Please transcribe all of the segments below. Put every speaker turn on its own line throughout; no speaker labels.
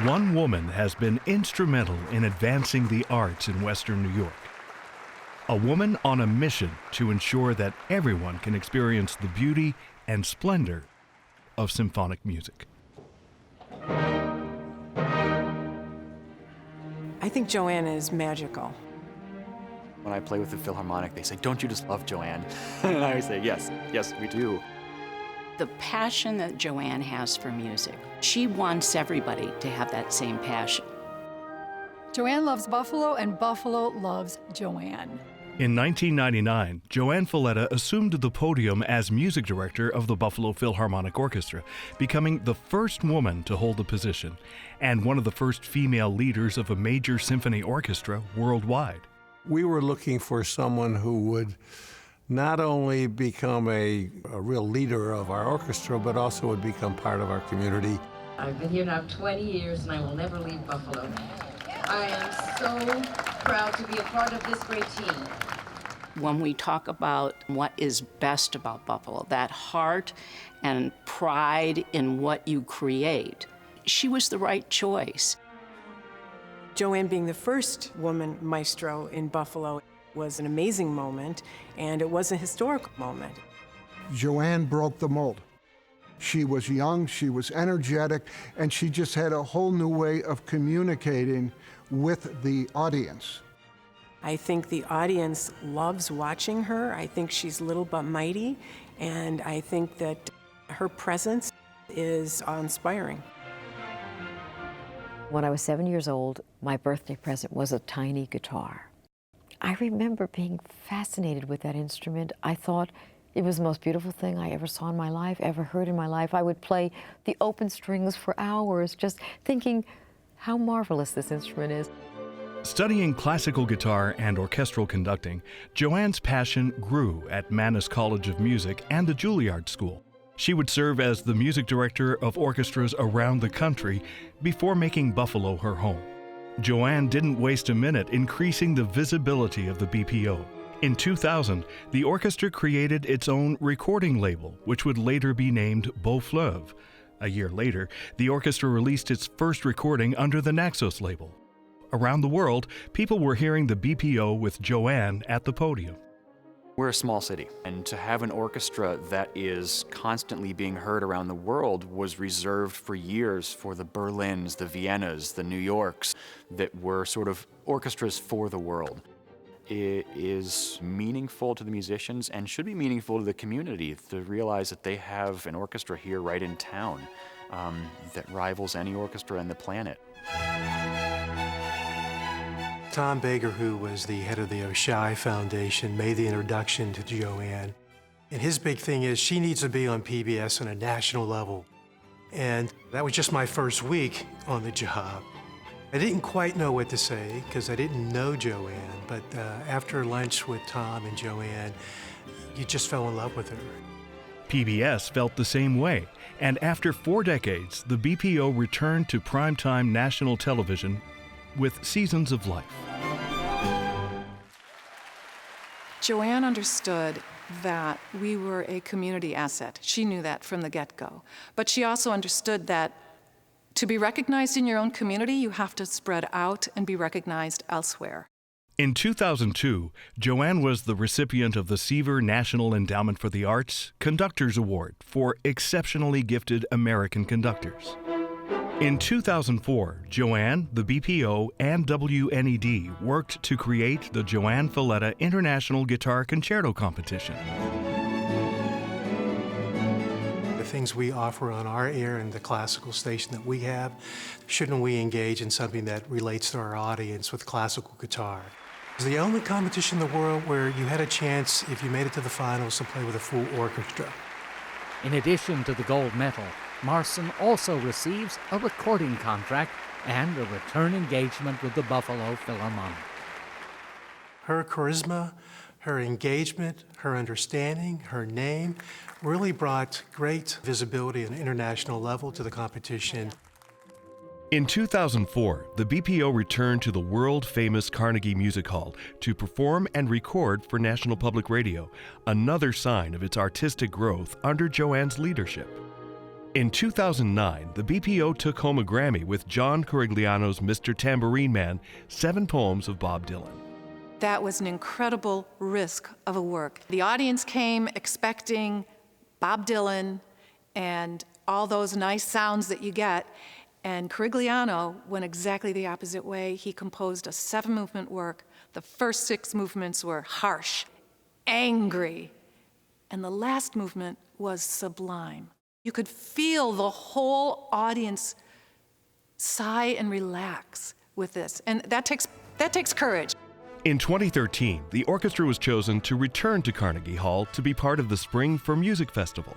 One woman has been instrumental in advancing the arts in Western New York. A woman on a mission to ensure that everyone can experience the beauty and splendor of symphonic music.
I think Joanne is magical.
When I play with the Philharmonic, they say, "Don't you just love Joanne?" And I always say, yes, we do.
The passion that Joanne has for music, she wants everybody to have that same passion.
Joanne loves Buffalo, and Buffalo loves Joanne.
In 1999, JoAnn Falletta assumed the podium as music director of the Buffalo Philharmonic Orchestra, becoming the first woman to hold the position and one of the first female leaders of a major symphony orchestra worldwide.
We were looking for someone who would not only become a real leader of our orchestra, but also would become part of our community.
I've been here now 20 years, and I will never leave Buffalo. I am so proud to be a part of this great team.
When we talk about what is best about Buffalo, that heart and pride in what you create, she was the right choice.
Joanne being the first woman maestro in Buffalo was an amazing moment, and it was a historical moment.
Joanne broke the mold. She was young, she was energetic, and she just had a whole new way of communicating with the audience.
I think the audience loves watching her. I think she's little but mighty, and I think that her presence is awe-inspiring.
When I was 7 years old, my birthday present was a tiny guitar. I remember being fascinated with that instrument. I thought it was the most beautiful thing I ever saw in my life, ever heard in my life. I would play the open strings for hours, just thinking how marvelous this instrument is.
Studying classical guitar and orchestral conducting, Joanne's passion grew at Mannes College of Music and the Juilliard School. She would serve as the music director of orchestras around the country before making Buffalo her home. Joanne didn't waste a minute increasing the visibility of the BPO. In 2000, the orchestra created its own recording label, which would later be named Beau Fleuve. A year later, the orchestra released its first recording under the Naxos label. Around the world, people were hearing the BPO with Joanne at the podium.
We're a small city, and to have an orchestra that is constantly being heard around the world was reserved for years for the Berlins, the Viennas, the New Yorks, that were sort of orchestras for the world. It is meaningful to the musicians and should be meaningful to the community to realize that they have an orchestra here right in town that rivals any orchestra on the planet.
Tom Baker, who was the head of the Oshai Foundation, made the introduction to Joanne. And his big thing is she needs to be on PBS on a national level. And that was just my first week on the job. I didn't quite know what to say because I didn't know Joanne, but after lunch with Tom and Joanne, you just fell in love with her.
PBS felt the same way, and after 4 decades, the BPO returned to primetime national television with Seasons of Life.
Joanne understood that we were a community asset. She knew that from the get-go. But she also understood that to be recognized in your own community, you have to spread out and be recognized elsewhere.
In 2002, Joanne was the recipient of the Seaver National Endowment for the Arts Conductors Award for exceptionally gifted American conductors. In 2004, Joanne, the BPO, and WNED worked to create the JoAnn Falletta International Guitar Concerto Competition.
The things we offer on our air and the classical station that we have, shouldn't we engage in something that relates to our audience with classical guitar? It's the only competition in the world where you had a chance, if you made it to the finals, to play with a full orchestra.
In addition to the gold medal, Marson also receives a recording contract and a return engagement with the Buffalo Philharmonic.
Her charisma, her engagement, her understanding, her name really brought great visibility at an international level to the competition.
In 2004, the BPO returned to the world-famous Carnegie Music Hall to perform and record for National Public Radio, another sign of its artistic growth under Joanne's leadership. In 2009, the BPO took home a Grammy with John Corigliano's Mr. Tambourine Man, 7 poems of Bob Dylan.
That was an incredible risk of a work. The audience came expecting Bob Dylan and all those nice sounds that you get, and Corigliano went exactly the opposite way. He composed a 7-movement work. The first 6 movements were harsh, angry, and the last movement was sublime. You could feel the whole audience sigh and relax with this, and that takes courage.
In 2013, the orchestra was chosen to return to Carnegie Hall to be part of the Spring for Music Festival.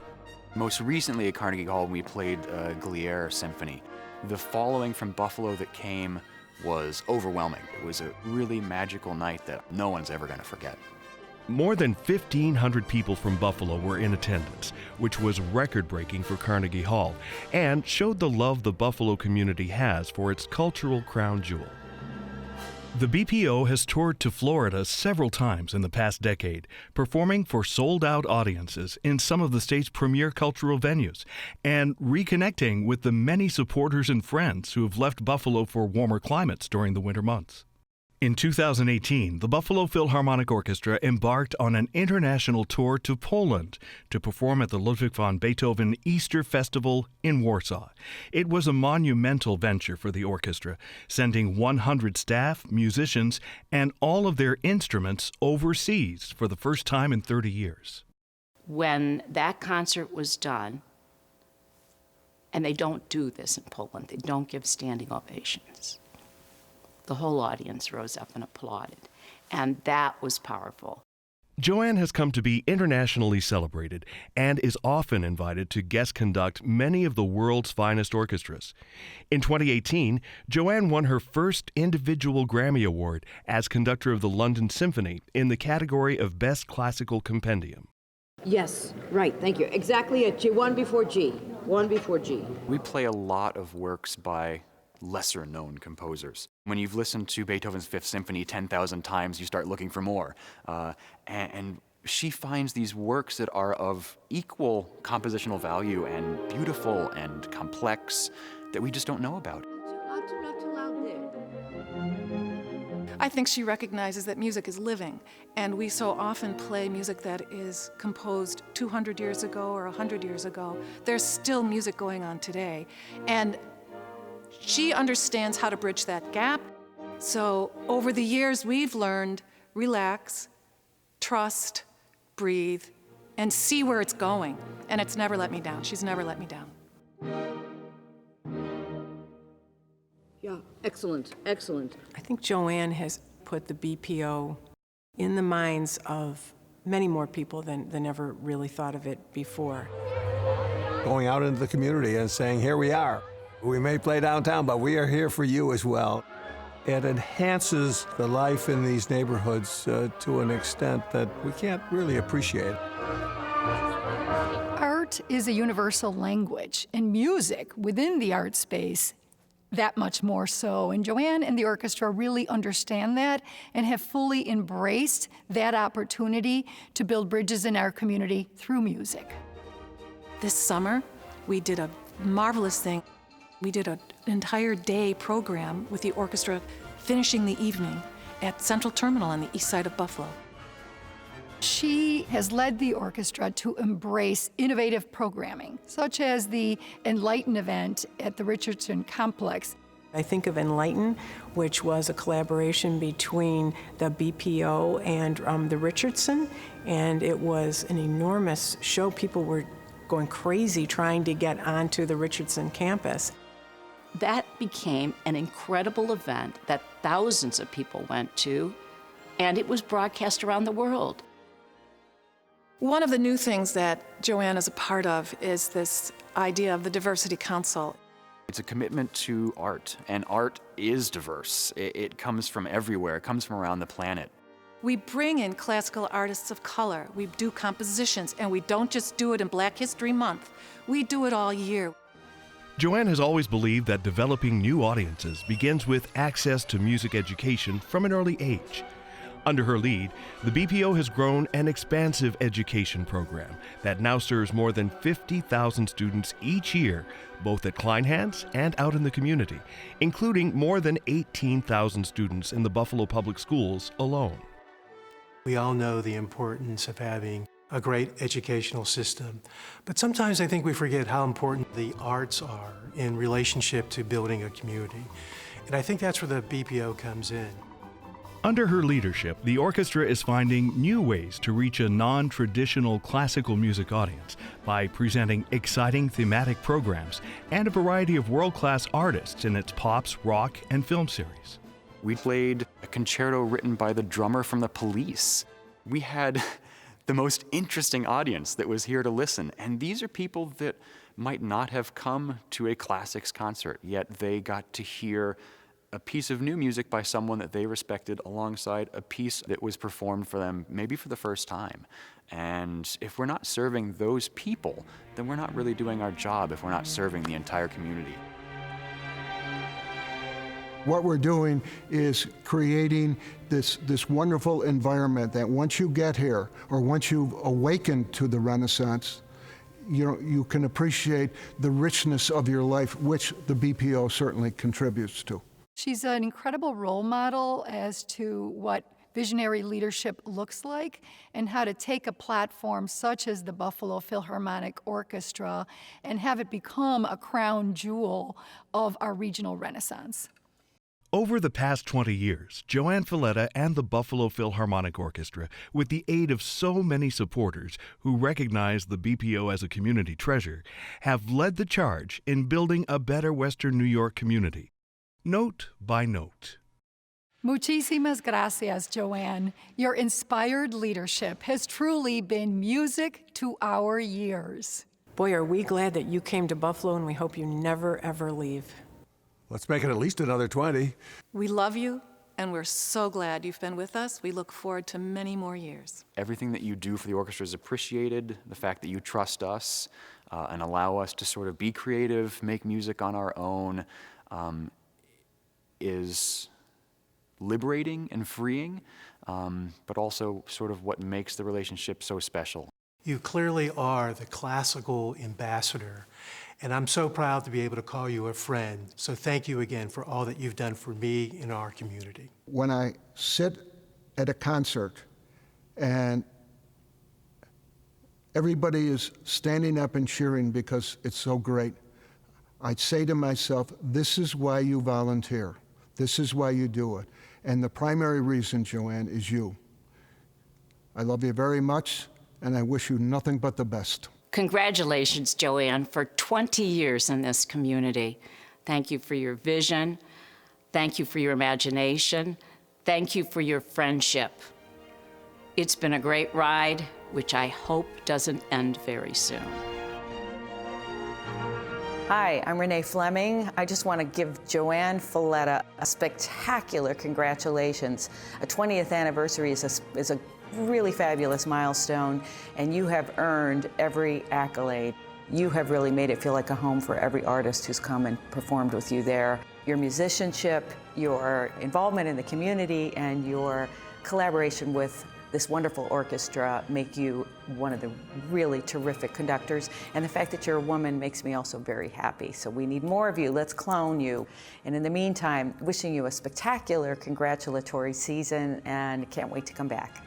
Most recently at Carnegie Hall, we played Glière Symphony. The following from Buffalo that came was overwhelming. It was a really magical night that no one's ever going to forget.
More than 1,500 people from Buffalo were in attendance, which was record-breaking for Carnegie Hall, and showed the love the Buffalo community has for its cultural crown jewel. The BPO has toured to Florida several times in the past decade, performing for sold-out audiences in some of the state's premier cultural venues, and reconnecting with the many supporters and friends who have left Buffalo for warmer climates during the winter months. In 2018, the Buffalo Philharmonic Orchestra embarked on an international tour to Poland to perform at the Ludwig van Beethoven Easter Festival in Warsaw. It was a monumental venture for the orchestra, sending 100 staff, musicians, and all of their instruments overseas for the first time in 30 years.
When that concert was done, and they don't do this in Poland, they don't give standing ovations. The whole audience rose up and applauded, and that was powerful.
JoAnn has come to be internationally celebrated and is often invited to guest conduct many of the world's finest orchestras. In 2018, JoAnn won her first individual Grammy Award as conductor of the London Symphony in the category of Best Classical Compendium.
Yes, right, thank you. Exactly at G, 1 before G, 1 before G.
We play a lot of works by lesser-known composers. When you've listened to Beethoven's Fifth Symphony 10,000 times, you start looking for more. And she finds these works that are of equal compositional value and beautiful and complex that we just don't know about.
I think she recognizes that music is living, and we so often play music that is composed 200 years ago or 100 years ago. There's still music going on today, and she understands how to bridge that gap. So over the years, we've learned relax, trust, breathe, and see where it's going. And it's never let me down. She's never let me down.
Yeah, excellent, excellent.
I think JoAnn has put the BPO in the minds of many more people than ever really thought of it before.
Going out into the community and saying, here we are. We may play downtown, but we are here for you as well. It enhances the life in these neighborhoods to an extent that we can't really appreciate.
Art is a universal language, and music within the art space that much more so. And JoAnn and the orchestra really understand that and have fully embraced that opportunity to build bridges in our community through music.
This summer, we did a marvelous thing. We did an entire day program with the orchestra finishing the evening at Central Terminal on the east side of Buffalo.
She has led the orchestra to embrace innovative programming, such as the Enlighten event at the Richardson Complex.
I think of Enlighten, which was a collaboration between the BPO and the Richardson, and it was an enormous show. People were going crazy trying to get onto the Richardson campus.
That became an incredible event that thousands of people went to, and it was broadcast around the world.
One of the new things that JoAnn is a part of is this idea of the Diversity Council.
It's a commitment to art, and art is diverse. It comes from everywhere. It comes from around the planet.
We bring in classical artists of color. We do compositions, and we don't just do it in Black History Month. We do it all year.
JoAnn has always believed that developing new audiences begins with access to music education from an early age. Under her lead, the BPO has grown an expansive education program that now serves more than 50,000 students each year, both at Kleinhans and out in the community, including more than 18,000 students in the Buffalo Public Schools alone.
We all know the importance of having a great educational system, but sometimes I think we forget how important the arts are in relationship to building a community. And I think that's where the BPO comes in.
Under her leadership, the orchestra is finding new ways to reach a non-traditional classical music audience by presenting exciting thematic programs and a variety of world-class artists in its pops, rock, and film series.
We played a concerto written by the drummer from the Police. We had the most interesting audience that was here to listen, and these are people that might not have come to a classics concert, yet they got to hear a piece of new music by someone that they respected alongside a piece that was performed for them maybe for the first time. And if we're not serving those people, then we're not really doing our job if we're not serving the entire community.
What we're doing is creating this wonderful environment that once you get here, or once you've awakened to the Renaissance, you can appreciate the richness of your life, which the BPO certainly contributes to.
She's an incredible role model as to what visionary leadership looks like and how to take a platform such as the Buffalo Philharmonic Orchestra and have it become a crown jewel of our regional renaissance.
Over the past 20 years, JoAnn Falletta and the Buffalo Philharmonic Orchestra, with the aid of so many supporters who recognize the BPO as a community treasure, have led the charge in building a better Western New York community, note by note.
Muchísimas gracias, JoAnn. Your inspired leadership has truly been music to our years.
Boy, are we glad that you came to Buffalo, and we hope you never, ever leave.
Let's make it at least another 20.
We love you, and we're so glad you've been with us. We look forward to many more years.
Everything that you do for the orchestra is appreciated. The fact that you trust us and allow us to sort of be creative, make music on our own, is liberating and freeing, but also sort of what makes the relationship so special.
You clearly are the classical ambassador, and I'm so proud to be able to call you a friend. So thank you again for all that you've done for me and our community.
When I sit at a concert and everybody is standing up and cheering because it's so great, I'd say to myself, this is why you volunteer. This is why you do it. And the primary reason, JoAnn, is you. I love you very much, and I wish you nothing but the best.
Congratulations, JoAnn, for 20 years in this community. Thank you for your vision. Thank you for your imagination. Thank you for your friendship. It's been a great ride, which I hope doesn't end very soon.
Hi, I'm Renee Fleming. I just want to give JoAnn Falletta a spectacular congratulations. A 20th anniversary is a really fabulous milestone, and you have earned every accolade. You have really made it feel like a home for every artist who's come and performed with you there. Your musicianship, your involvement in the community, and your collaboration with this wonderful orchestra make you one of the really terrific conductors. And the fact that you're a woman makes me also very happy. So we need more of you. Let's clone you. And in the meantime, wishing you a spectacular congratulatory season, and can't wait to come back.